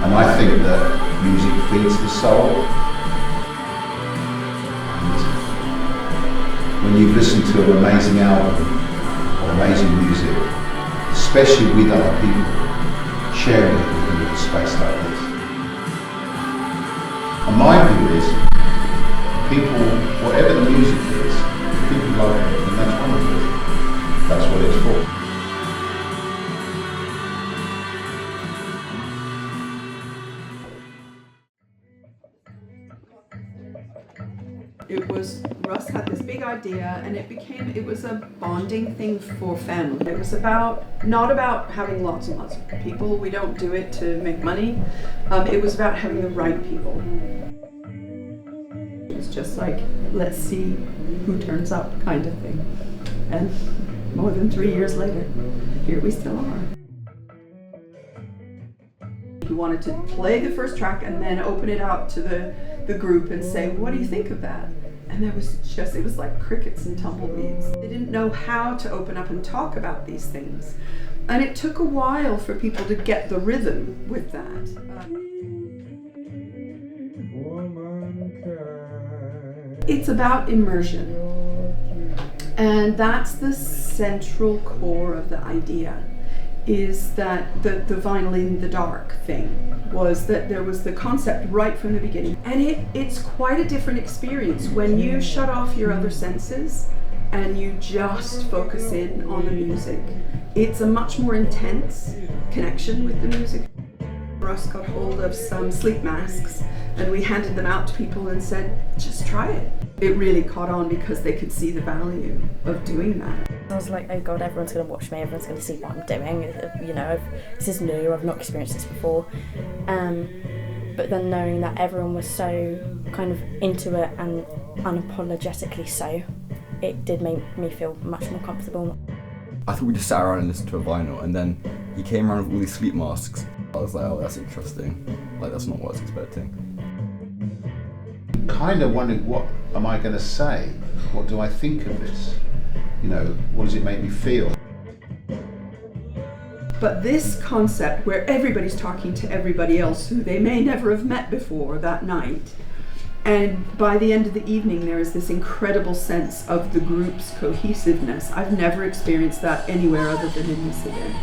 And I think that music feeds the soul. And when you've listened to an amazing album or amazing music, especially with other people, sharing it with them in a space like this. And my view is, people, whatever the music is, people love it, and that's wonderful. That's what it's for. It was, Russ had this big idea and it was a bonding thing for family. It was not about having lots and lots of people. We don't do it to make money. It was about having the right people. It was just like, let's see who turns up kind of thing. And more than 3 years later, here we still are. We wanted to play the first track and then open it out to the group and say, what do you think of that? And it was like crickets and tumbleweeds. They didn't know how to open up and talk about these things. And it took a while for people to get the rhythm with that. It's about immersion. And that's the central core of the idea, is that the vinyl in the dark thing was that there was the concept right from the beginning. And it's quite a different experience when you shut off your other senses and you just focus in on the music. It's a much more intense connection with the music. Russ got hold of some sleep masks and we handed them out to people and said, just try it. It really caught on because they could see the value of doing that. I was like, oh God, everyone's going to watch me, everyone's going to see what I'm doing. You know, this is new, I've not experienced this before. But then knowing that everyone was so kind of into it and unapologetically so, it did make me feel much more comfortable. I thought we just sat around and listened to a vinyl, and then he came around with all these sleep masks. I was like, oh, that's interesting. Like, that's not what I was expecting. Kind of wondering, what am I going to say? What do I think of this? You know, what does it make me feel? But this concept where everybody's talking to everybody else who they may never have met before that night, and by the end of the evening there is this incredible sense of the group's cohesiveness. I've never experienced that anywhere other than in this event.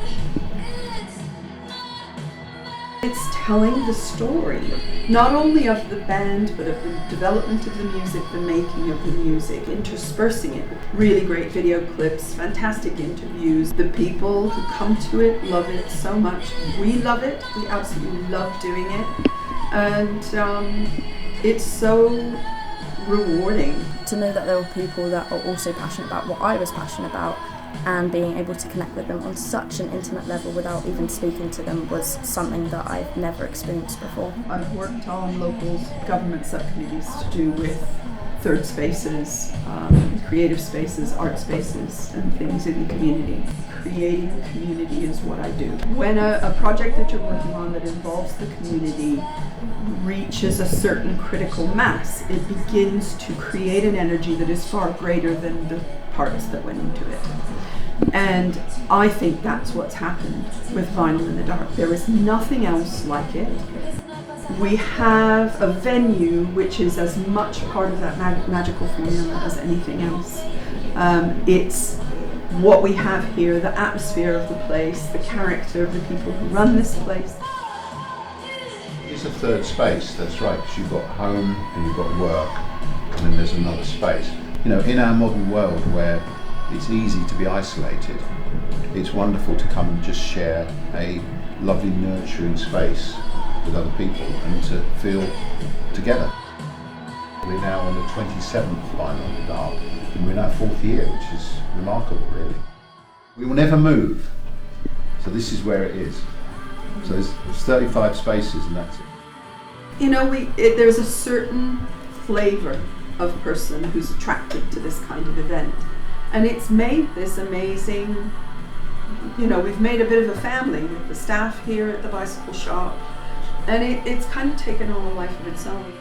It's telling the story, not only of the band, but of the development of the music, the making of the music, interspersing it with really great video clips, fantastic interviews. The people who come to it love it so much. We love it. We absolutely love doing it. And it's so rewarding. To know that there were people that are also passionate about what I was passionate about, and being able to connect with them on such an intimate level without even speaking to them was something that I've never experienced before. I've worked on local government subcommittees to do with third spaces, creative spaces, art spaces, and things in the community. Creating community is what I do. When a project that you're working on that involves the community reaches a certain critical mass, it begins to create an energy that is far greater than the parts that went into it. And I think that's what's happened with Vinyl in the Dark. There is nothing else like it. We have a venue which is as much part of that magical formula as anything else. It's what we have here, the atmosphere of the place, the character of the people who run this place. It's a third space, that's right, because you've got home and you've got work, and then there's another space. You know, in our modern world where it's easy to be isolated, it's wonderful to come and just share a lovely, nurturing space with other people and to feel together. We're now on the 27th Vinyl in the Dark, and we're in our 4th year, which is remarkable, really. We will never move, so this is where it is. So there's 35 spaces, and that's it. You know, there's a certain flavor of person who's attracted to this kind of event. And it's made this amazing, you know, we've made a bit of a family with the staff here at the bicycle shop. And it's kind of taken on a life of its own.